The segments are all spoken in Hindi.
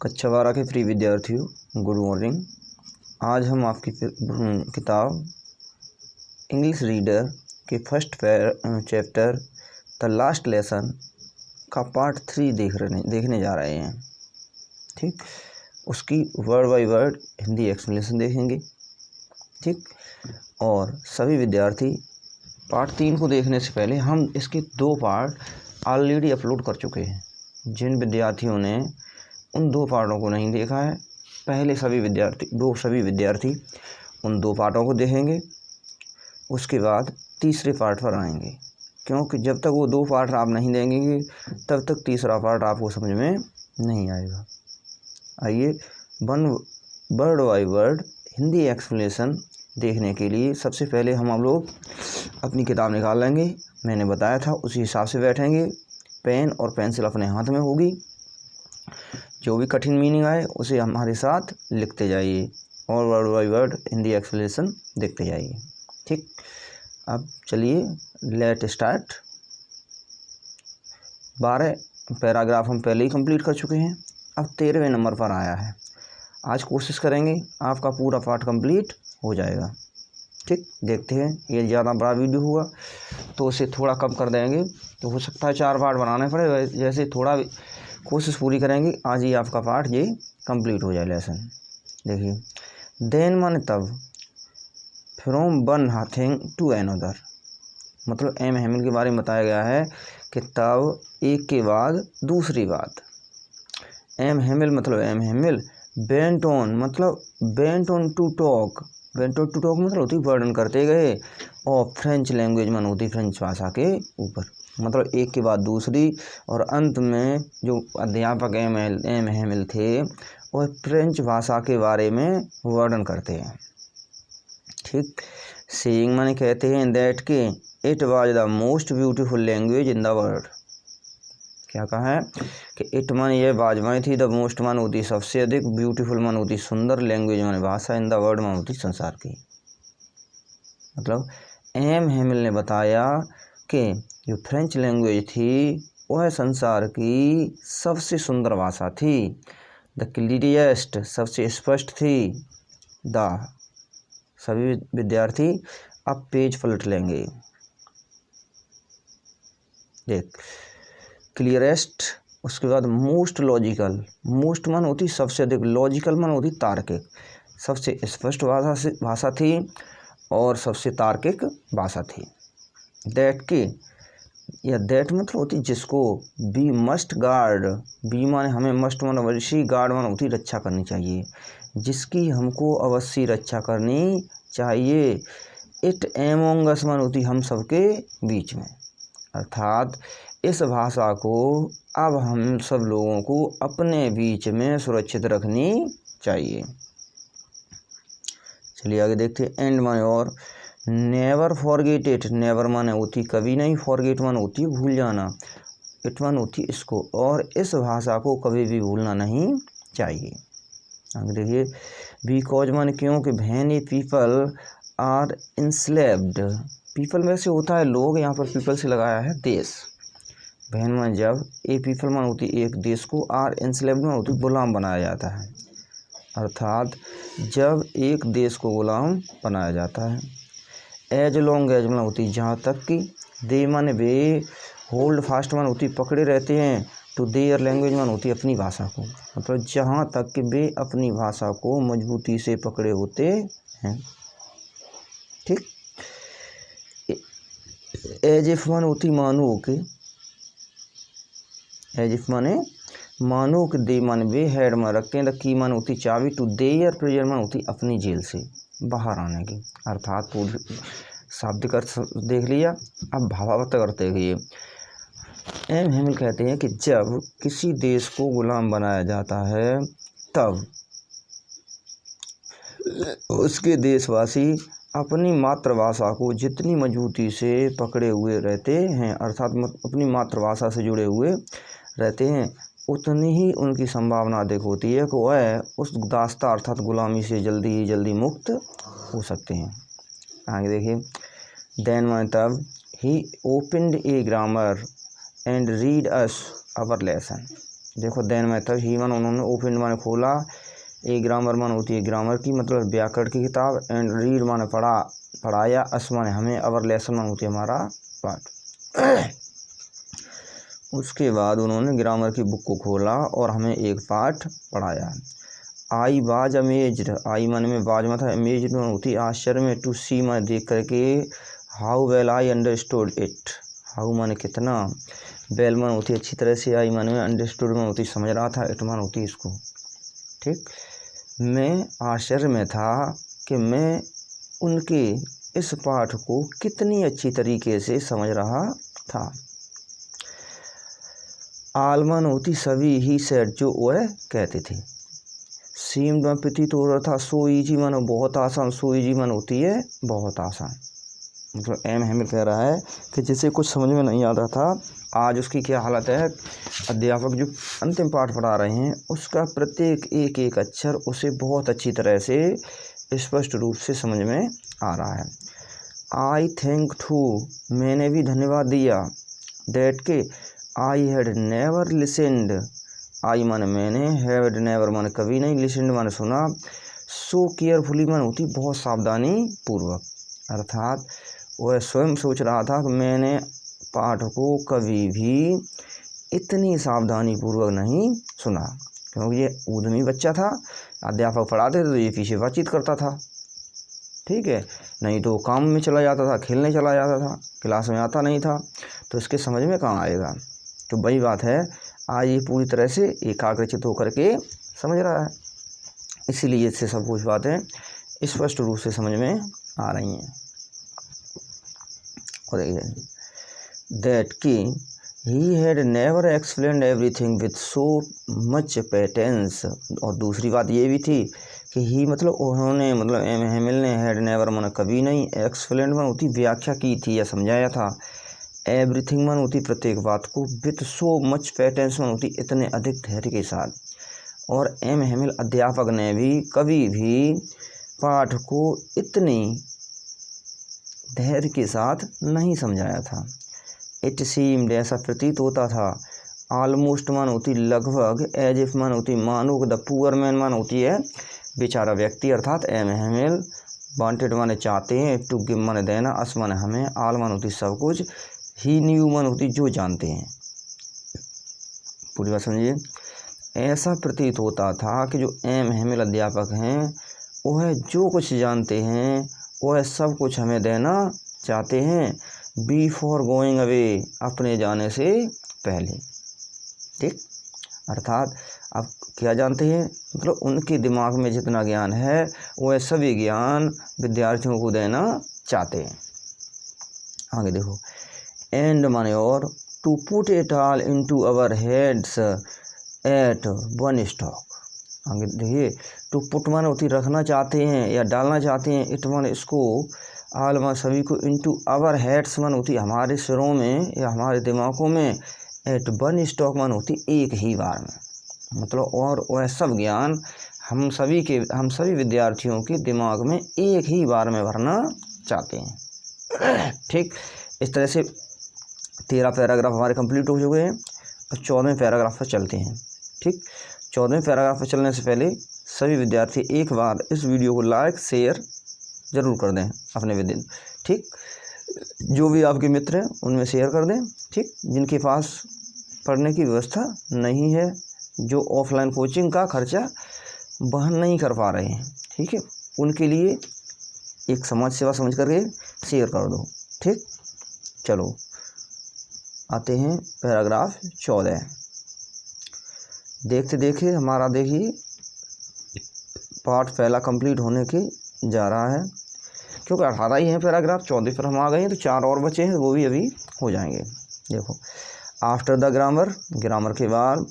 कक्षा 12 के प्रिय विद्यार्थियों, गुड मॉर्निंग। आज हम आपकी किताब इंग्लिश रीडर के first chapter the last lesson का पार्ट 3 देखने जा रहे हैं। ठीक, उसकी word by word Hindi explanation देखेंगे। ठीक, और सभी विद्यार्थी पार्ट 3 को देखने से पहले हम इसके 2 पार्ट ऑलरेडी अपलोड कर चुके हैं। जिन विद्यार्थियों ने उन 2 पार्टों को नहीं देखा है, पहले सभी विद्यार्थी उन 2 पार्टों को देखेंगे, उसके बाद तीसरे पार्ट पर आएंगे, क्योंकि जब तक वो 2 पार्ट आप नहीं देंगे तब तक तीसरा पार्ट आपको समझ में नहीं आएगा। आइए word by word Hindi explanation देखने के लिए सबसे पहले हम लोग अपनी किताब निकाल लेंगे। मैंने बताया था उसी हिसाब से बैठेंगे। पेन और पेंसिल अपने हाथ में होगी। जो भी कठिन मीनिंग आए उसे हमारे साथ लिखते जाइए और word by word Hindi explanation देखते जाइए। ठीक, अब चलिए लेट स्टार्ट। 12 पैराग्राफ हम पहले ही कंप्लीट कर चुके हैं, अब 13वें नंबर पर आया है। आज कोशिश करेंगे आपका पूरा पार्ट कंप्लीट हो जाएगा। ठीक, देखते हैं। ये ज़्यादा बड़ा वीडियो हुआ तो उसे थोड़ा कम कर देंगे, तो हो सकता है 4 पार्ट बनाने पड़े। जैसे थोड़ा कोशिश पूरी करेंगे, आज ही आपका पार्ट ये कंप्लीट हो जाए लेसन। देखिए, देन माने तब, from one thing to another, मतलब एम हैमिल के बारे में बताया गया है कि तब एक के बाद दूसरी बात। एम हैमिल बेंट ऑन मतलब बेंट ऑन टू टॉक मतलब होती वर्णन करते गए, और फ्रेंच लैंग्वेज मन होती फ्रेंच भाषा के ऊपर, मतलब एक के बाद दूसरी। और अंत में जो अध्यापक एम हैमिल थे वह फ्रेंच भाषा के बारे में वर्णन करते हैं। ठीक, सेइंग माने कहते हैं दैट के it was the most beautiful language in the world. क्या कहा है कि इट माने यह बाजवाएँ थी, द मोस्ट मान होती सबसे अधिक, ब्यूटीफुल मान होती सुंदर, लैंग्वेज माने भाषा, इन द वर्ल्ड मान होती संसार की। मतलब एम हैमिल ने बताया कि जो फ्रेंच लैंग्वेज थी वह संसार की सबसे सुंदर भाषा थी। द क्लियरेस्ट सबसे स्पष्ट थी। द सभी विद्यार्थी अब पेज पलट लेंगे। देख, क्लियरेस्ट, उसके बाद मोस्ट लॉजिकल, मोस्ट मान होती सबसे अधिक, लॉजिकल मान होती तार्किक, सबसे स्पष्ट भाषा थी और सबसे तार्किक भाषा थी। दैट के या दैट मतलब होती जिसको, बी मस्ट गार्ड, बी माने हमें, मस्ट मान अवश्य, गार्ड मान होती रक्षा करनी चाहिए, जिसकी हमको अवश्य रक्षा करनी चाहिए। इट एमोंग अस मान होती हम सबके बीच में, अर्थात इस भाषा को अब हम सब लोगों को अपने बीच में सुरक्षित रखनी चाहिए। चलिए आगे देखते हैं। एंड माने और, नेवर फॉरगेट इट, नेवर माने होती कभी नहीं, फॉरगेट माने होती भूल जाना, इट माने होती इसको, और इस भाषा को कभी भी भूलना नहीं चाहिए। आगे देखिए, बिकॉज माने क्योंकि, many people are enslaved, people में से होता है लोग, यहाँ पर पीपल से लगाया है देश। बहन में जब ए पीपल मान होती एक देश को, आर इंस्लेव्ड में होती गुलाम बनाया जाता है, अर्थात जब एक देश को गुलाम बनाया जाता है। एज लॉन्ग एज में होती जहाँ तक कि, दे माने वे, होल्ड फास्ट मान होती पकड़े रहते हैं, टू देयर लैंग्वेज मान होती अपनी भाषा को, मतलब जहाँ तक कि वे अपनी भाषा को मजबूती से पकड़े होते हैं। ठीक, एज इफ मान होती मानो के, एज इफ माने मानो कि, दे माने वे, हेड में रखते हैं, द की मान होती चाबी, टू देयर प्रिजन मान होती अपनी जेल से बाहर आने की, अर्थात पूरी शाब्दिक अर्थ देख लिया। अब भावार्थ करते हुए एम हैमिल कहते हैं कि जब किसी देश को गुलाम बनाया जाता है तब उसके देशवासी अपनी मातृभाषा को जितनी मजबूती से पकड़े हुए रहते हैं, अर्थात अपनी मातृभाषा से जुड़े हुए रहते हैं, उतनी ही उनकी संभावना अधिक होती है कि वह उस दास्ता अर्थात गुलामी से जल्दी मुक्त हो सकते हैं। आगे देखिए, देन माने तब, he opened a grammar and read us our lesson, देखो देन मेथड ही मन उन्होंने ओपन माने खोला, ए ग्रामर माने होती है ग्रामर की मतलब व्याकरण की किताब, एंड रीड माने पढ़ाया, अस माने हमें, अवर लेसन माने होती है हमारा पाठ। उसके बाद उन्होंने ग्रामर की बुक को खोला और हमें एक पाठ पढ़ाया। आई वाज अमेज्ड, आई माने में वाज में था, अमेज्ड माने होती है आश्चर्य में, टू सी माने देख करके, how well I understood it, how माने कितना, वेल माने होती है अच्छी तरह से, आई माने में, अंडरस्टूड माने होती समझ रहा था, इट माने होती इसको। ठीक, मैं आश्चर्य में था कि मैं उनके इस पाठ को कितनी अच्छी तरीके से समझ रहा था। आलमान होती सभी ही सेट जो वह कहते थे, सीम में प्रतीत हो रहा था, सो ईजी मानो बहुत आसान, सो ईजी मानो होती है बहुत आसान। मतलब एम हेमिल कह रहा है कि जिसे कुछ समझ में नहीं आ रहा था, आज उसकी क्या हालत है, अध्यापक जो अंतिम पाठ पढ़ा रहे हैं उसका प्रत्येक एक एक अक्षर उसे बहुत अच्छी तरह से स्पष्ट रूप से समझ में आ रहा है। आई थिंक टू, मैंने भी धन्यवाद दिया, दैट के आई हैड नेवर लिसेंड, आई माने मैंने, हैड नेवर माने कभी नहीं, लिसेंड माने सुना, सो केयरफुली माने होती बहुत सावधानी पूर्वक, अर्थात वह स्वयं सोच रहा था कि मैंने पाठ को कभी भी इतनी सावधानी पूर्वक नहीं सुना, क्योंकि ये उद्यमी बच्चा था, अध्यापक पढ़ाते थे तो ये पीछे बातचीत करता था, ठीक है, नहीं तो काम में चला जाता था, खेलने चला जाता था, क्लास में आता नहीं था, तो इसके समझ में कहाँ आएगा। तो वही बात है, आज ये पूरी तरह से एकाग्रचित होकर के समझ रहा है, इसीलिए इससे सब कुछ बातें स्पष्ट रूप से समझ में आ रही हैं। और दैट की he had never explained everything with so much patience, और दूसरी बात ये भी थी कि ही मतलब उन्होंने मतलब एम हेमिल ने, हैड नेवर माना कभी नहीं, एक्सप्लेन्ड माना होती व्याख्या की थी या समझाया था, एवरीथिंग माना होती प्रत्येक बात को, विथ सो मच पेटेंस माना होती इतने अधिक धैर्य के साथ, और एम हेमिल अध्यापक ने भी कभी भी पाठ को इतनी धैर्य के साथ नहीं समझाया था। इट सीम्ड, ऐसा प्रतीत होता था, ऑलमोस्ट मान होती लगभग, एज इफ मान होती मानो, द पुअर मैन मान होती है बेचारा व्यक्ति, अर्थात एम हेमिल वांटेड माने चाहते हैं, टू गिव माने देना, अस माने हमें, आल मान होती सब कुछ, ही न्यू मान होती जो जानते हैं। पूरी बात समझिए, ऐसा प्रतीत होता था कि जो एम हेमिल अध्यापक हैं वह जो कुछ जानते हैं वह सब कुछ हमें देना चाहते हैं, बिफोर गोइंग अवे, अपने जाने से पहले। ठीक, अर्थात आप क्या जानते हैं, मतलब उनके दिमाग में जितना ज्ञान है वह सभी ज्ञान विद्यार्थियों को देना चाहते हैं। आगे देखो, एंड माने और, to put it all into our heads at one stroke. आगे देखिए, टू पुट माने होती रखना चाहते हैं या डालना चाहते हैं, इट माने इसको, आल माने सभी को, इनटू आवर हेड्स माने होती हमारे सिरों में या हमारे दिमागों में, एट वन स्टॉक माने होती एक ही बार में, मतलब और वह सब ज्ञान हम सभी विद्यार्थियों के दिमाग में एक ही बार में भरना चाहते हैं। ठीक, इस तरह से 13 पैराग्राफ हमारे कंप्लीट हो चुके हैं और 14वें पैराग्राफ पर चलते हैं। ठीक, 14वें पैराग्राफ पर चलने से पहले सभी विद्यार्थी एक बार इस वीडियो को लाइक शेयर ज़रूर कर दें अपने विद्यार्थी। ठीक, जो भी आपके मित्र हैं उनमें शेयर कर दें। ठीक, जिनके पास पढ़ने की व्यवस्था नहीं है, जो ऑफलाइन कोचिंग का खर्चा वहन नहीं कर पा रहे हैं, ठीक है, उनके लिए एक समाज सेवा समझ करके शेयर कर दो। ठीक, चलो आते हैं पैराग्राफ 14। देखते देखिए हमारा देखिए पार्ट पहला कंप्लीट होने के जा रहा है, क्योंकि 18 ही हैं पैराग्राफ, 14 पर हम आ गए हैं, तो 4 और बचे हैं, वो भी अभी हो जाएंगे। देखो, आफ्टर द ग्रामर, ग्रामर के बाद,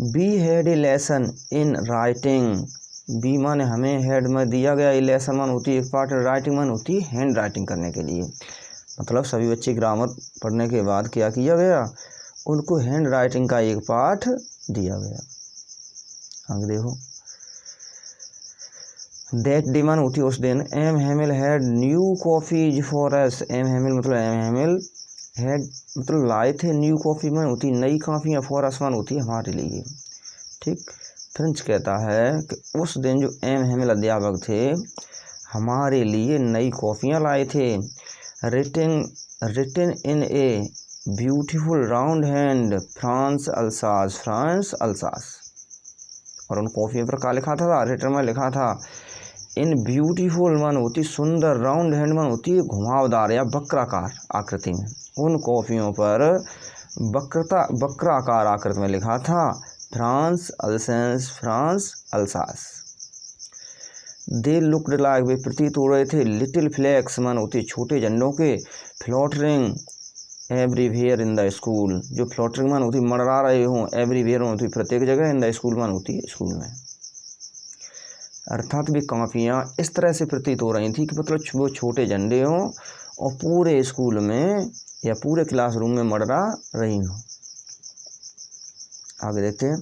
we had a lesson in writing, we माने हमें, हेड में दिया गया, ए लेसन मान होती है एक पार्ट, राइटिंग मान होती है हैंड राइटिंग करने के लिए, मतलब सभी बच्चे ग्रामर पढ़ने के बाद क्या किया गया, उनको हैंड राइटिंग का एक पाठ दिया गया। आगे देखो, दैट डे मान होती है उस दिन, M Hamel had new copies for us, M Hamel मतलब एम हेमिल हैड मतलब लाए थे न्यू कॉफ़ी मन होती नई काफ़ियाँ फॉर अस मन होती है हमारे लिए। ठीक। फ्रेंच कहता है कि उस दिन जो एम हेमिल अध्यापक थे हमारे लिए नई कॉफ़ियाँ लाए थे। Written in a beautiful round hand France Alsace. और उन कॉफ़ियों पर क्या लिखा था? रिटन में लिखा था इन ब्यूटीफुल मन होती सुंदर, राउंड हैंड मन होती घुमावदार या वक्राकार आकृति में। उन कॉफ़ियों पर वक्राकार आकृति में लिखा था France Alsace. They looked like वे प्रतीत हो रहे थे लिटिल फ्लैग्स मन होती छोटे झंडों के फ्लोटरिंग एवरीवेयर इन द स्कूल। जो फ्लोटरिंग मन होती मंडरा रहे हों एवरीवेयर में होती प्रत्येक जगह, इन द स्कूल मन होती स्कूल में। अर्थात वे काफ़ियाँ इस तरह से प्रतीत हो रही थी कि मतलब वो छोटे झंडे हों और पूरे स्कूल में या पूरे क्लासरूम में मंडरा रही हों। आगे देखते हैं।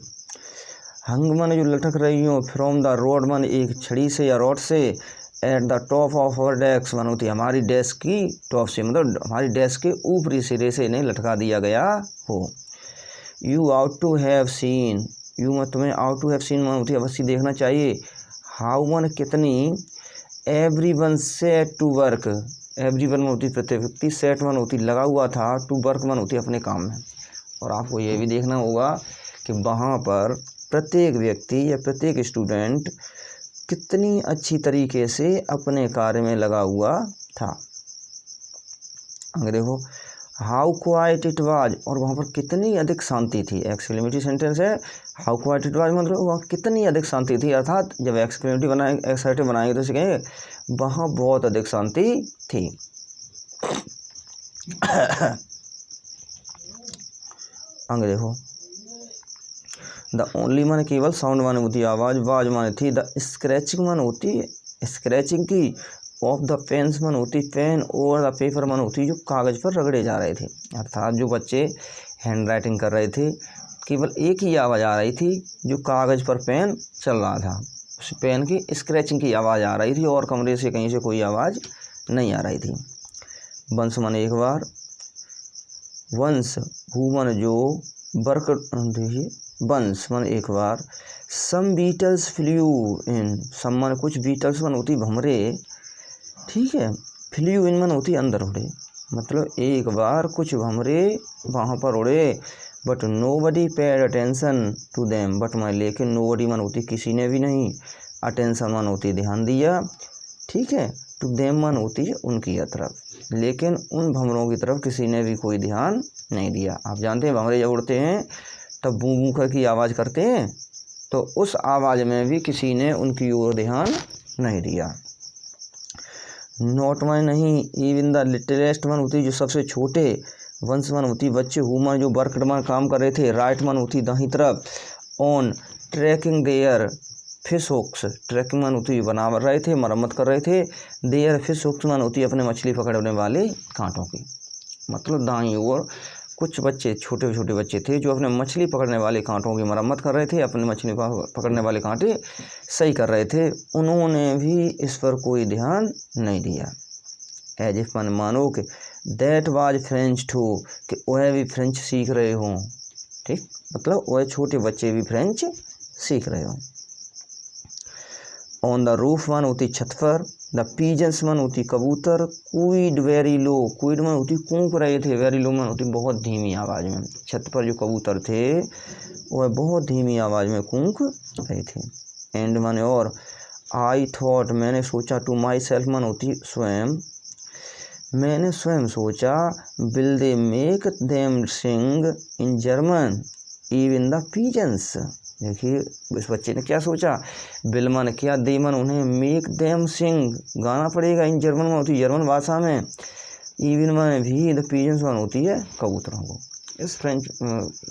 हंग मन जो लटक रही हो फ्रॉम द रोड मन एक छड़ी से या रॉड से at the top of our desk मन होती हमारी डेस्क की टॉप से मतलब हमारी डेस्क के ऊपरी सिरे से इन्हें लटका दिया गया हो। You ought to have seen, you मत तुम्हें आउट टू हैव सीन मन होती अवश्य देखना चाहिए। हाउ मन कितनी, every one set to work, every one में होती प्रत्येक व्यक्ति, सेट मन होती लगा हुआ था, टू वर्क मन होती अपने काम में। और आपको ये भी देखना होगा कि वहाँ पर प्रत्येक व्यक्ति या प्रत्येक स्टूडेंट कितनी अच्छी तरीके से अपने कार्य में लगा हुआ था। आगे देखो हाउ क्वाइट इट वाज, और वहाँ पर कितनी अधिक शांति थी। एक्सक्लेमेटरी सेंटेंस है। हाउ क्वाइट इट वाज मतलब वहाँ कितनी अधिक शांति थी, अर्थात जब एक्सक्लेमेटरी बनाएंगे तो इसे कहेंगे वहाँ बहुत अधिक शांति थी। आगे देखो द ओनली मन केवल साउंड मन होती आवाज़, वाज मन थी। द स्क्रैचिंग मन होती स्क्रैचिंग की, ऑफ द पेन्स मन होती पेन, और द पेपर मन होती जो कागज़ पर रगड़े जा रहे थे। अर्थात जो बच्चे हैंड राइटिंग कर रहे थे केवल एक ही आवाज़ आ रही थी जो कागज़ पर पेन चल रहा था, उस पेन की स्क्रैचिंग की आवाज़ आ रही थी और कमरे से कहीं से कोई आवाज़ नहीं आ रही थी। वंस मन एक बार, वंस हु मन जो, बर्क देखिए वंस मन एक बार, सम बीटल्स फ्लू इन, सम मन कुछ बीटल्स मन होती भंवरे, ठीक है, फ्लू इन मन होती अंदर उड़े, मतलब एक बार कुछ भंवरे वहाँ पर उड़े। But nobody paid attention to them, but मैं लेकिन नोबडी मन होती किसी ने भी नहीं, अटेंशन मन होती ध्यान दिया, ठीक है, टू देम मन होती है उनकी तरफ, लेकिन उन भंवरों की तरफ किसी ने भी कोई ध्यान नहीं दिया। आप जानते हैं भंवरे जब उड़ते हैं तब बू बू करके आवाज़ करते हैं, तो उस आवाज़ में भी किसी ने उनकी ओर ध्यान नहीं दिया। नॉट मन नहीं, इवन द लिटिलेस्ट मन होती जो सबसे छोटे, वंस मन होती बच्चे, हु मन जो वर्कड मन काम कर रहे थे, राइट मन होती दाहिनी तरफ, on tracking their fish hooks, tracking मन होती बना रहे थे, मरम्मत कर रहे थे, देयर फिश हुक्स मन होती अपने मछली पकड़ने वाले कांटों की, मतलब दाईं ओर कुछ बच्चे छोटे छोटे बच्चे थे जो अपने मछली पकड़ने वाले कांटों की मरम्मत कर रहे थे, अपने मछली पकड़ने वाले कांटे सही कर रहे थे, उन्होंने भी इस पर कोई ध्यान नहीं दिया। एज इफ मन मानो कि दैट वाज फ्रेंच टू, कि वह भी फ्रेंच सीख रहे हों, ठीक, मतलब वह छोटे बच्चे भी फ्रेंच सीख रहे हों। ऑन द रूफ मन होती छत पर, द पीजन्स मन होती कबूतर, क्वीड वेरी लो, क्वीड मन होती कूक रहे थे, वेरी लो मन होती बहुत धीमी आवाज़ में, छत पर जो कबूतर थे वह बहुत धीमी आवाज़ में कूक रहे थे। एंड मन और, आई थॉट मैंने सोचा, टू माई सेल्फ मन होती स्वयं, मैंने स्वयं सोचा, will they make them sing in German even the pigeons. देखिए इस बच्चे ने क्या सोचा, विल मन क्या, दे मन उन्हें, मेक देम सिंग गाना पड़ेगा, इन जर्मन में होती जर्मन भाषा में, इवन मन भी, द पीजन्स मन होती है कबूतरों को। इस फ्रेंच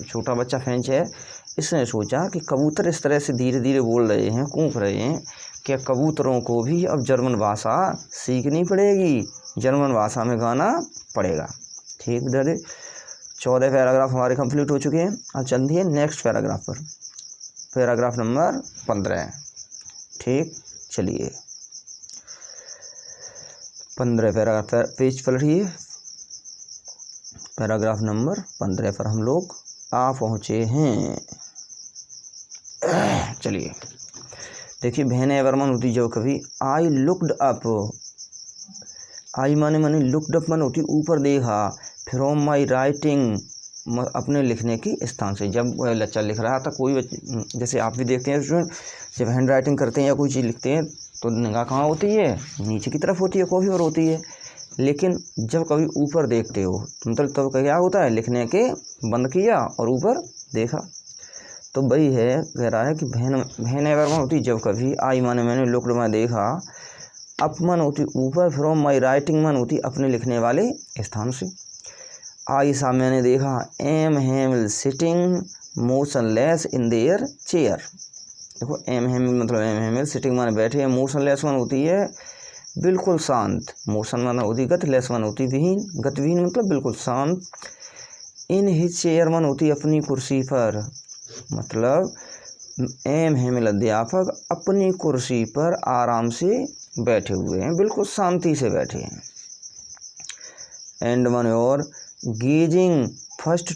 छोटा बच्चा फ्रेंच है, इसने सोचा कि कबूतर इस तरह से धीरे धीरे बोल रहे हैं, कूक रहे हैं, क्या कबूतरों को भी अब जर्मन भाषा सीखनी पड़ेगी, जर्मन भाषा में गाना पड़ेगा। ठीक दादी, 14 पैराग्राफ हमारे कंप्लीट हो चुके हैं। अब चलती है नेक्स्ट पैराग्राफ पर, पैराग्राफ नंबर 15। ठीक, चलिए 15 पैराग्राफ पेज पलटिए। पैराग्राफ नंबर 15 पर हम लोग आ पहुँचे हैं। चलिए देखिए, बहन एवरमन होती जब कभी आई लुकड अप, आई माने लुकड अप माने होती ऊपर देखा, फ्रॉम माई राइटिंग अपने लिखने के स्थान से। जब वह बच्चा लिख रहा था, कोई जैसे आप भी देखते हैं स्टूडेंट, जब हैंड राइटिंग करते हैं या कोई चीज़ लिखते हैं तो निगाह कहाँ होती है, नीचे की तरफ होती है, कोई और होती है। लेकिन जब कभी ऊपर देखते हो मतलब तब क्या होता है, लिखने के बंद किया और ऊपर देखा। तो वही है, कह रहा है कि बहन एवरमन होती जब कभी, आई माने मैंने, लुकड में देखा, अप मन होती ऊपर, फ्रॉम माई राइटिंग मन होती अपने लिखने वाले स्थान से। आई सा मैंने देखा, M Hamel sitting motionless in their chair. देखो एम हेमिल मतलब एम हेमिल, सिटिंग माने बैठे हैं, मोशनलेस मन होती है बिल्कुल शांत, मोशन माना होती गति, लेस मन होती विहीन, गतिविहीन मतलब बिल्कुल शांत। इन हिज चेयर मन होती अपनी कुर्सी पर, मतलब एम हेमिल अध्यापक अपनी कुर्सी पर आराम से बैठे हुए हैं, बिल्कुल शांति से बैठे हैं। एंड मन और gazing first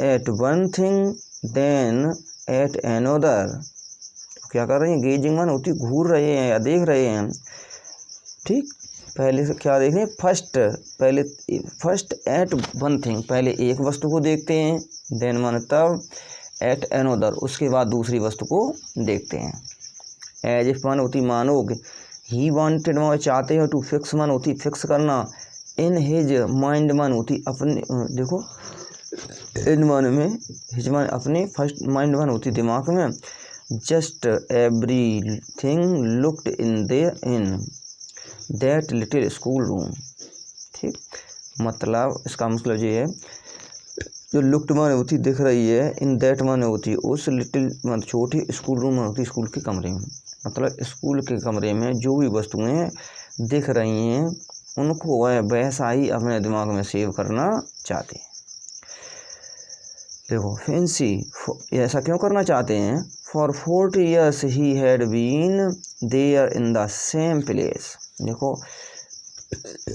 at one thing then at another. क्या कर रहे हैं, गेजिंग मन होती घूर रहे हैं या देख रहे हैं। ठीक, पहले से क्या देख रहे हैं, फर्स्ट एट वन थिंग, पहले एक वस्तु को देखते हैं, देन मन तब, एट एनोदर उसके बाद दूसरी वस्तु को देखते हैं। एज इफ मन होती मानो, ही वांटेड मन चाहते हो, टू फिक्स मन होती फिक्स करना, इन हिज माइंड मन होती अपने, देखो इन मन में, हिज मन अपने, फर्स्ट माइंड मन होती दिमाग में, just everything looked in there in that little school room. ठीक, मतलब इसका मतलब ये है, जो लुक्ड माने होती दिख रही है, इन दैट माने होती उस लिटिल मतलब छोटे स्कूल रूम में होती स्कूल के कमरे में, मतलब स्कूल के कमरे में जो भी वस्तुएं दिख रही हैं उनको वह वैसा ही अपने दिमाग में सेव करना चाहते हैं। देखो फैंसी, ऐसा क्यों करना चाहते हैं, for 40 years he had been there in the same place. देखो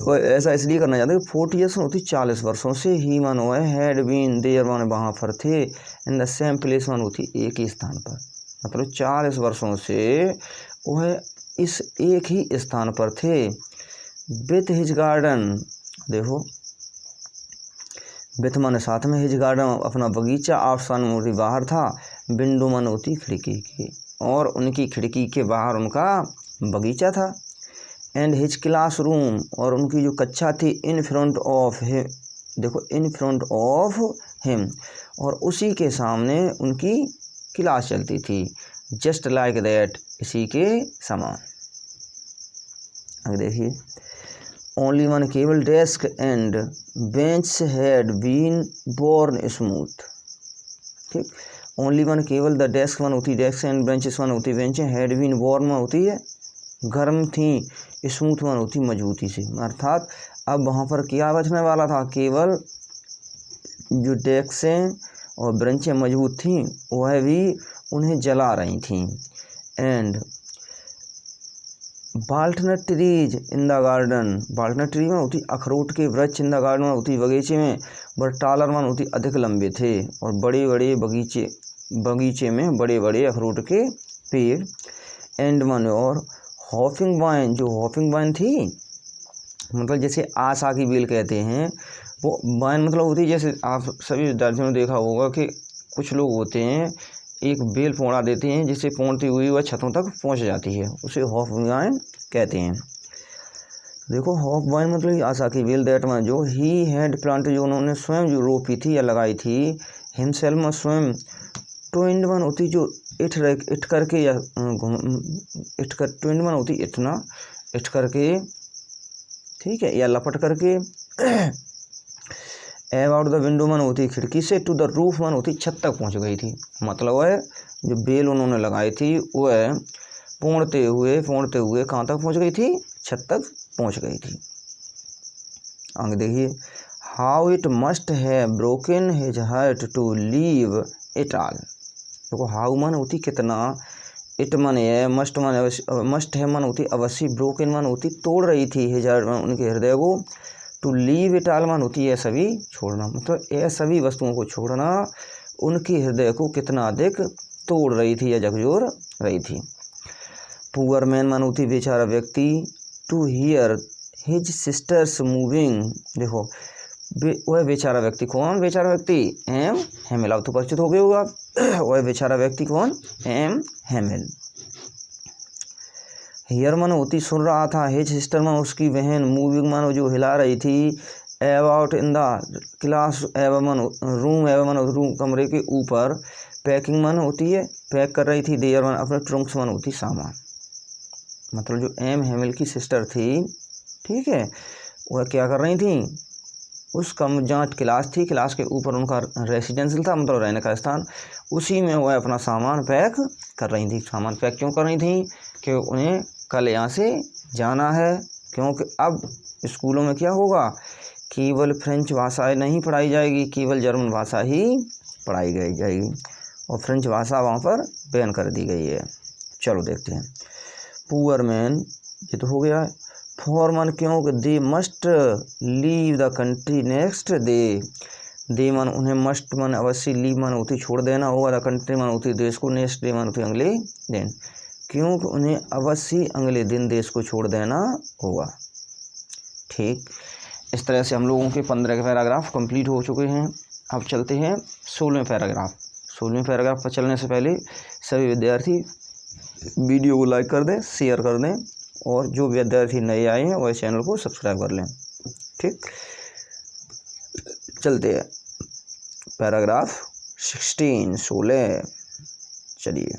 वो ऐसा इसलिए करना चाहते हैं, 40 years होती 40 वर्षों से, ही मन हुआ है, हैड बीन देयर माने वहाँ पर थे, इन द सेम प्लेस मन होती एक ही स्थान पर, मतलब 40 वर्षों से वह इस एक ही स्थान पर थे। विथ हिज गार्डन, देखो विथ माने साथ में, हिज गार्डन अपना बगीचा, आफसान मूर्ति बाहर था, विंडो मन होती खिड़की की, और उनकी खिड़की के बाहर उनका बगीचा था। एंड हिज क्लास रूम, और उनकी जो कक्षा थी, इन फ्रंट ऑफ हिम, देखो इन फ्रंट ऑफ हिम, और उसी के सामने उनकी क्लास चलती थी, जस्ट लाइक दैट, इसी के समान। आगे देखिए, ओनली वन केवल desk and bench had been worn smooth. ठीक, ओनली वन केवल, द डेस्क वन होती डेस्क एंड बेंचेस वन होती बेंच, हैड बीन बोर्न वन होती है गर्म थी, स्मूथ वन होती मजबूती से, अर्थात अब वहाँ पर क्या बचने वाला था, केवल जो डेस्कें और बेंचें मजबूत थीं वह भी उन्हें जला रही थीं। And walnut trees in the garden, walnut tree में होती अखरोट के वृक्ष, इन द गार्डन में होती बगीचे में, बट टालर वन होती अधिक लंबे थे, और बड़े बड़े बगीचे में बड़े बड़े अखरोट के पेड़। एंड वन और हॉपिंग वाइन, जो हॉपिंग वाइन थी मतलब जैसे आशा की बेल कहते हैं, वो वाइन मतलब होती है, जैसे आप सभी विद्यार्थियों ने देखा होगा कि कुछ लोग होते हैं एक बेल पौड़ा देते हैं, जिससे पौड़ती हुई वह छतों तक पहुंच जाती है, उसे हॉप वाइन कहते हैं। देखो हॉप वाइन मतलब आशा की बेल, दैट वन जो ही हैड प्लांट, जो उन्होंने स्वयं जो रोपी थी या लगाई थी, हिमसेल्फ में स्वयं, ट्विंड वन होती जो इट करके या ट्विंड वन होती इटना, इट करके, ठीक है, या लपट करके। अबाउट द विंडो मन होती खिड़की से, टू द रूफ मन होती छत तक पहुंच गई थी, मतलब वह जो बेल उन्होंने लगाई थी वह पौड़ते हुए कहाँ तक पहुंच गई थी, छत तक पहुंच गई थी। आगे देखिए, how it must have broken his heart to leave it all. देखो हाउ मन होती कितना, इट मन है, मस्ट है मन होती अवश्य, ब्रोकन मन होती तोड़ रही थी, हिज हार्ट उनके हृदय को, टू लीव इट ऑल मान होती है सभी छोड़ना, मतलब यह सभी वस्तुओं को छोड़ना उनके हृदय को कितना अधिक तोड़ रही थी या झकझोर रही थी। पुअर मैन मान होती बेचारा व्यक्ति, to hear his sisters moving, देखो वह बेचारा व्यक्ति, कौन बेचारा व्यक्ति, एम हेमिल, अब तो परिचित हो गए होगा। वह बेचारा व्यक्ति कौन, एम हेमिल। हियर मन होती सुन रहा था, हिज सिस्टर मन उसकी बहन, मूविंग मन जो हिला रही थी, अबाउट इन द क्लास, एवं मन रूम, एवं मन रूम कमरे के ऊपर, पैकिंग मन होती है पैक कर रही थी, देयर मन अपने ट्रंक्स मन होती सामान, मतलब जो एम हेमिल की सिस्टर थी, ठीक है, वह क्या कर रही थी, उस कम जहाँ क्लास थी, क्लास के ऊपर उनका रेसिडेंशियल था, मतलब रहने का स्थान, उसी में वह अपना सामान पैक कर रही थी। सामान पैक क्यों कर रही थी, कि उन्हें कल यहाँ से जाना है, क्योंकि अब स्कूलों में क्या होगा, केवल फ्रेंच भाषा नहीं पढ़ाई जाएगी, केवल जर्मन भाषा ही पढ़ाई गई जाएगी, और फ्रेंच भाषा वहाँ पर बैन कर दी गई है। चलो देखते हैं। पुअर मैन, ये तो हो गया है। फॉरमन क्योंकि they must leave the country next day, they मन उन्हें मस्ट मन अवश्य, लीव मन होती छोड़ देना होगा, द कंट्री मन होती देश को, नेक्स्ट डे मन होती अगले दिन, क्योंकि उन्हें अवश्य अगले दिन देश को छोड़ देना होगा। ठीक, इस तरह से हम लोगों के 15 के पैराग्राफ कंप्लीट हो चुके हैं। अब चलते हैं 16वें पैराग्राफ। 16वें पैराग्राफ पर चलने से पहले सभी विद्यार्थी वीडियो को लाइक कर दें, शेयर कर दें, और जो विद्यार्थी नए आए हैं वह चैनल को सब्सक्राइब कर लें। ठीक, चलते हैं पैराग्राफ 16। चलिए,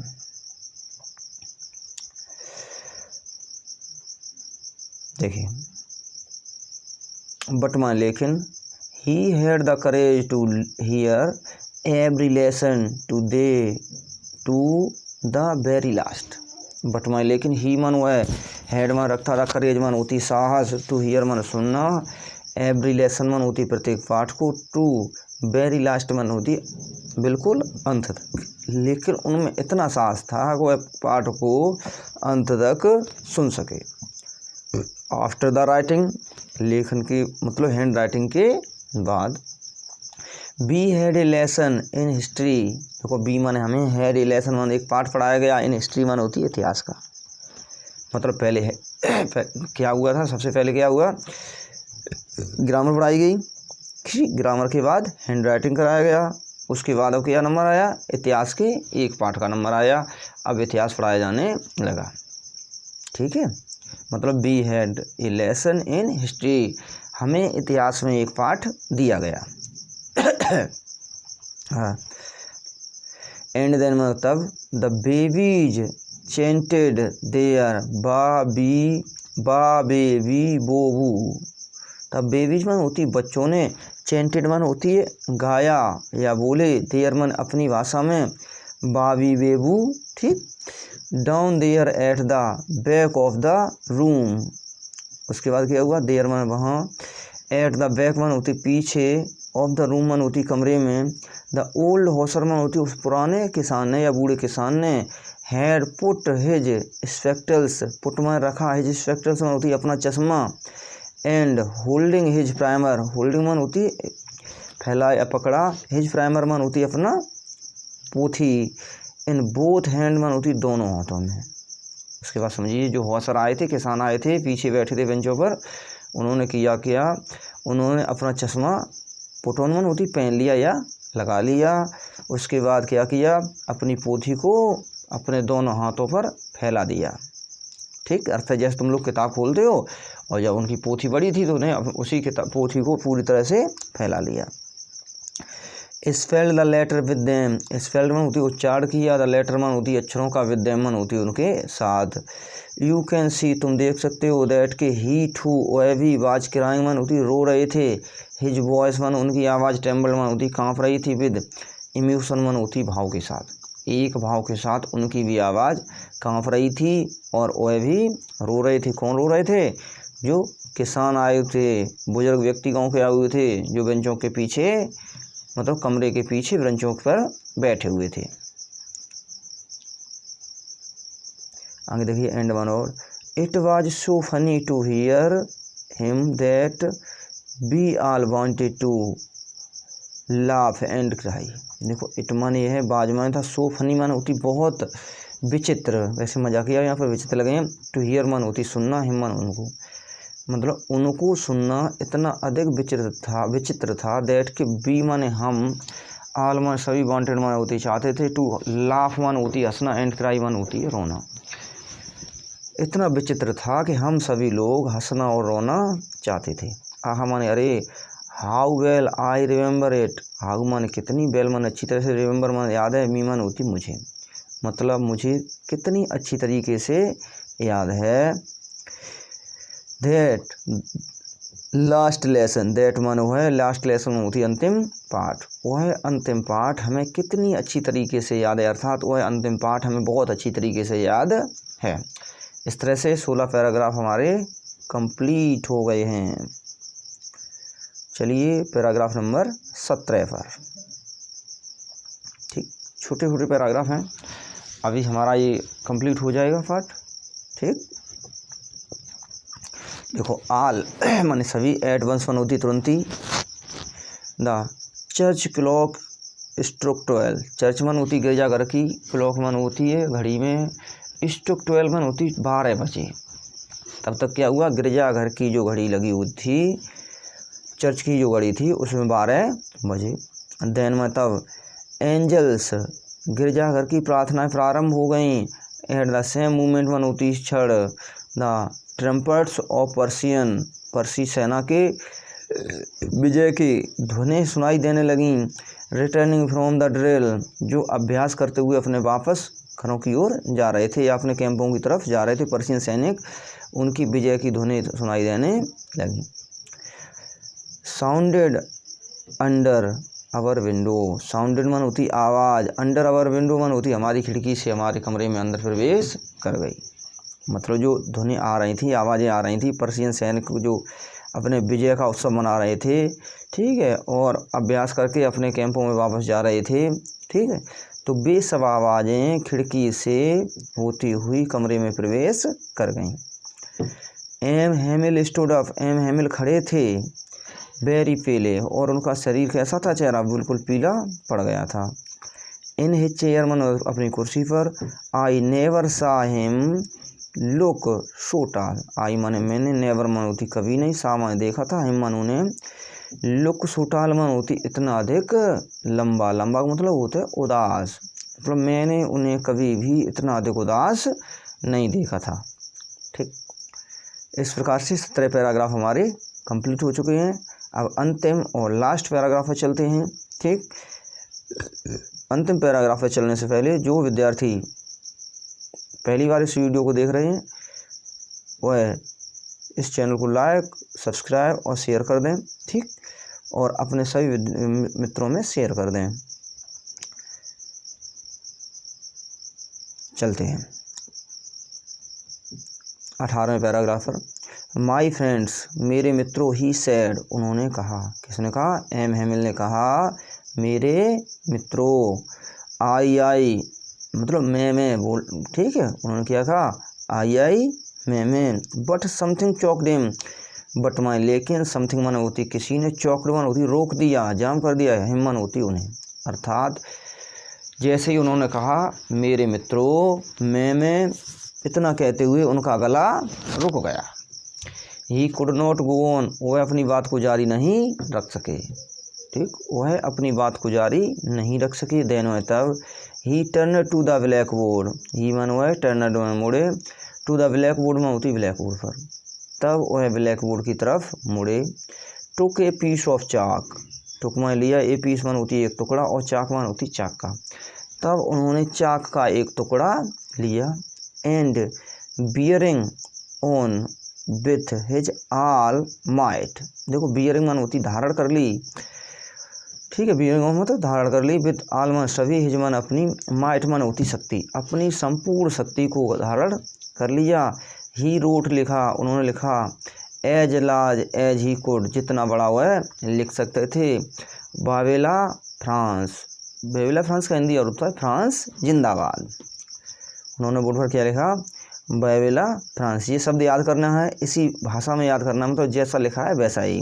देखिए, बट माई लेकिन he had the courage to hear every lesson to the very last. But my लेकिन ही मन वह हैड मन रखता था, करेज मन होती साहस, टू हियर मन सुनना, एवरी लेसन मन होती प्रत्येक पाठ को, टू वेरी लास्ट मन होती बिल्कुल अंत तक, लेकिन उनमें इतना साहस था कि वह पाठ को अंत तक सुन सके। आफ्टर द राइटिंग, लेखन की मतलब हैंड राइटिंग के बाद। We had a lesson in history, देखो बी माने हमें, हैड ए लेसन माने एक पाठ पढ़ाया गया, इन हिस्ट्री माने होती है इतिहास का, मतलब पहले है क्या हुआ था, सबसे पहले क्या हुआ, ग्रामर पढ़ाई गई, ग्रामर के बाद हैंड राइटिंग कराया गया, उसके बाद अब क्या नंबर आया, इतिहास के एक पाठ का नंबर आया, अब इतिहास पढ़ाया जाने लगा। ठीक है, मतलब B had a lesson in history, हमें इतिहास में एक पाठ दिया गया। हाँ, एंड देन मतलब द बेबीज चेंटेड देयर बा बेबी बोबू, तब बेबीज मन होती बच्चों ने, चेंटेड मन होती है गाया या बोले, देयर मन अपनी भाषा में, बाबी बेबू, ठीक, down there at the back of the room, उसके बाद क्या हुआ, देयर मन वहाँ, एट द बैक मन होती पीछे, ऑफ द रूम मन होती कमरे में, द ओल्ड हॉसर मन होती उस पुराने किसान ने या बूढ़े किसान ने, had put his spectacles, put में रखा, हिज स्पेक्टल्स मन होती अपना चश्मा, and holding his primer, holding मन होती फैला या पकड़ा, हिज प्राइमर मन होती अपना पोथी, इन बोथ हैंड मन होती दोनों हाथों में। उसके बाद समझिए, जो हॉसर आए थे, किसान आए थे, पीछे बैठे थे बेंचों पर, उन्होंने क्या उन्होंने अपना चश्मा पुटोन मन होती पहन लिया या लगा लिया, उसके बाद क्या किया, अपनी पोथी को अपने दोनों हाथों पर फैला दिया। ठीक, अर्थ है जैसे तुम लोग किताब खोलते हो और जब उनकी पोथी बड़ी थी तो उन्हें उसी किताब पोथी को पूरी तरह से फैला लिया। Spelled the letter with them, spelled मन होती उच्चारण किया, द लेटर मन होती अक्षरों का, विद देम मन होती उनके साथ। यू कैन सी, तुम देख सकते हो, दैट के ही टू, वह भी, वाज क्राइंग मन होती रो रहे थे, हिज वॉइस मन उनकी आवाज़, ट्रेम्बल मन होती काँप रही थी, विद इमोशन मन होती भाव के साथ, एक भाव के साथ उनकी भी आवाज़ काँप रही थी और वह भी रो रहे थे। कौन रो रहे थे, जो किसान आए थे, बुजुर्ग व्यक्ति गाँव के आए हुए थे, जो बेंचों के पीछे मतलब कमरे के पीछे बेंचों पर बैठे हुए थे। आगे देखिए एंड वन और, it was so funny to hear him that we all wanted to laugh and cry. देखो इट माने ये है, बाज माने था, सो फनी माने होती बहुत विचित्र, वैसे मजाकिया यहाँ पर विचित्र लगे हैं। टू हियर मन होती सुनना, हिम मन उनको, मतलब उनको सुनना इतना अधिक विचित्र था दैट कि बी माने हम, आल माने सभी, वांटेड माने होती चाहते थे, टू लाफ माने होती हंसना, एंड क्राई माने होती रोना। इतना विचित्र था कि हम सभी लोग हंसना और रोना चाहते थे। आहा माने अरे, how well I remember it, how माने कितनी, वेल माने अच्छी तरह से, रिमेंबर माने याद है, मी माने होती मुझे, मतलब मुझे कितनी अच्छी तरीके से याद है। दैट लास्ट लेसन, दैट माने वो है लास्ट लेसन होती अंतिम पाठ, वह है अंतिम पाठ हमें कितनी अच्छी तरीके से याद है, अर्थात वह अंतिम पाठ हमें बहुत अच्छी तरीके से याद है। इस तरह से 16 पैराग्राफ हमारे कंप्लीट हो गए हैं। चलिए पैराग्राफ नंबर 17 पर। ठीक, छोटे छोटे पैराग्राफ हैं, अभी हमारा ये कंप्लीट हो जाएगा पार्ट। ठीक, देखो आल माने सभी, एट वंस मन होती तुरंत ही, the church clock stroke 12, church मन होती गिरजाघर की, क्लॉक मन होती है घड़ी में, स्ट्रोक 12 मन होती 12 बजे। तब तक क्या हुआ, गिरजाघर की जो घड़ी लगी हुई थी, चर्च की जो घड़ी थी उसमें 12 बजे। देन में तब एंजल्स, गिरजाघर की प्रार्थनाएं प्रारंभ हो गई। एट द सेम मूवमेंट मन होती क्षण, द ट्रम्पेट्स ऑफ पर्सियन, पर्सी सेना के विजय की ध्वनि सुनाई देने लगी। रिटर्निंग फ्रॉम द ड्रिल, जो अभ्यास करते हुए अपने वापस घरों की ओर जा रहे थे या अपने कैंपों की तरफ जा रहे थे पर्शियन सैनिक, उनकी विजय की ध्वनि सुनाई देने लगी। Sounded under our window, sounded मन होती आवाज़, अंडर आवर विंडो मन होती हमारी खिड़की से हमारे कमरे में अंदर प्रवेश कर गई, मतलब जो ध्वनि आ रही थी, आवाज़ें आ रही थी, पर्शियन सैनिक जो अपने विजय का उत्सव मना रहे थे, ठीक है, और अभ्यास करके अपने कैंपों में वापस जा रहे थे, ठीक है, तो वे सब आवाज़ें खिड़की से होती हुई कमरे में प्रवेश कर गईं। एम हैमिल स्टूड अप, एम हैमिल खड़े थे, वेरी पेले, और उनका शरीर कैसा था, चेहरा बिल्कुल पीला पड़ गया था। इन हिज चेयर मन, अपनी कुर्सी पर, आई नेवर सा हिम लुक सो टाल, आई माने मैंने, नेवर मन होती कभी नहीं, सा माने देखा था, हिम मन उन्हें, लुक सो टाल मन होती इतना अधिक लंबा, लंबा मतलब होता है उदास, मतलब मैंने उन्हें कभी भी इतना अधिक उदास नहीं देखा था। ठीक, इस प्रकार से 17 पैराग्राफ हमारे कंप्लीट हो चुके हैं। अब अंतिम और लास्ट पैराग्राफ पर चलते हैं। ठीक, अंतिम पैराग्राफ पर चलने से पहले जो विद्यार्थी पहली बार इस वीडियो को देख रहे हैं वह इस चैनल को लाइक, सब्सक्राइब और शेयर कर दें। ठीक, और अपने सभी मित्रों में शेयर कर दें। चलते हैं 18वें पैराग्राफ पर। माई फ्रेंड्स, मेरे मित्रों, ही सैड, उन्होंने कहा, किसने कहा, एम हैमिल ने कहा, मेरे मित्रों, आई मतलब मैं बोल, ठीक है, उन्होंने क्या कहा, आई मैं, but something choked him, but my, लेकिन समथिंग मन होती किसी ने, चॉक्ड मन होती रोक दिया, जाम कर दिया, हिम मन होती उन्हें, अर्थात जैसे ही उन्होंने कहा मेरे मित्रों, मैं इतना कहते हुए उनका गला रुक गया। He could not go on, वह अपनी बात को जारी नहीं रख सके। ठीक, वह अपनी बात को जारी नहीं रख सके। देन वह तब, he turn to the blackboard, he मन वह टर्न मुड़े, टू द ब्लैक बोर्ड में होती ब्लैक बोर्ड पर, तब वह ब्लैक बोर्ड की तरफ मुड़े। टुक ए पीस ऑफ चाक, टुक में लिया, ए पीस मन होती एक टुकड़ा और चाक मन होती चाक का, तब उन्होंने चाक का एक टुकड़ा लिया। And bearing on with his all might, देखो बियरिंग मन होती धारण कर ली, ठीक है, बियरिंग ऑन मतलब धारण कर ली, विथ आल मन सभी, हिज मन अपनी, माइट मन होती शक्ति, अपनी संपूर्ण शक्ति को धारण कर लिया। ही रोट लिखा, उन्होंने लिखा, as large as he could, जितना बड़ा वह लिख सकते थे। बावेला फ्रांस, बावेला फ्रांस का हिंदी और होता है फ्रांस जिंदाबाद। उन्होंने बोर्ड पर क्या लिखा, बावेला फ्रांस, ये शब्द याद करना है, इसी भाषा में याद करना, मतलब जैसा लिखा है वैसा ही,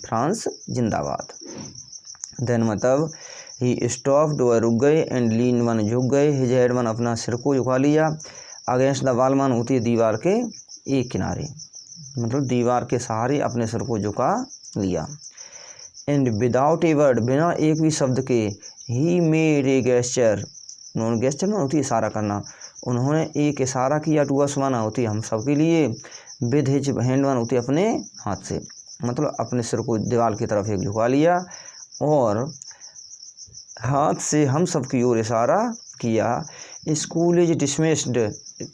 फ्रांस जिंदाबाद। देन मतलब ही स्टॉप्ड, वह रुक गए, एंड लीन वन झुक गए, हिज हेड वन अपना सिर को झुका लिया, अगेंस्ट द वॉल वन होती है दीवार के एक किनारे, मतलब दीवार के सहारे अपने सिर को झुका लिया। एंड विदाउट ए वर्ड, बिना एक भी शब्द के, ही मेड ए गेस्चर, उन्होंने गेस्चर में होती है इशारा करना, उन्होंने एक इशारा किया टू अस वन होती है हम सब के लिए, विद हिज हैंड वन होती है अपने हाथ से, मतलब अपने सिर को दीवार की तरफ एक झुका लिया और हाथ से हम सब की ओर इशारा किया। स्कूल इज डिसमिस्ड,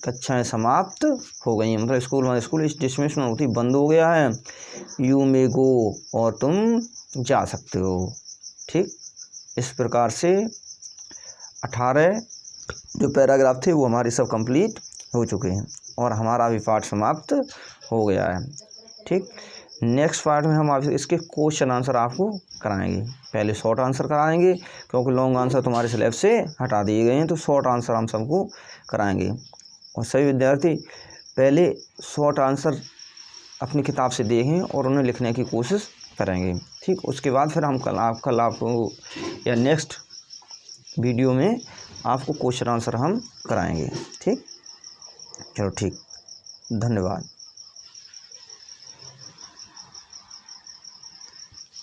कक्षाएँ समाप्त हो गई हैं, मतलब स्कूल इज डिसमिस्ड होती बंद हो गया है। यू मे गो, और तुम जा सकते हो। ठीक, इस प्रकार से 18 जो पैराग्राफ थे वो हमारे सब कंप्लीट हो चुके हैं और हमारा भी पार्ट समाप्त हो गया है। ठीक, नेक्स्ट पार्ट में हम आप इसके क्वेश्चन आंसर आपको कराएंगे। पहले शॉर्ट आंसर कराएंगे क्योंकि लॉन्ग आंसर तुम्हारे स्लैब से हटा दिए गए हैं, तो शॉर्ट आंसर हम सबको कराएंगे। और सभी विद्यार्थी पहले शॉर्ट आंसर अपनी किताब से देखें और उन्हें लिखने की कोशिश करेंगे। ठीक, उसके बाद फिर हम कल आपको या नेक्स्ट वीडियो में आपको क्वेश्चन आंसर हम कराएंगे। ठीक, चलो ठीक, धन्यवाद।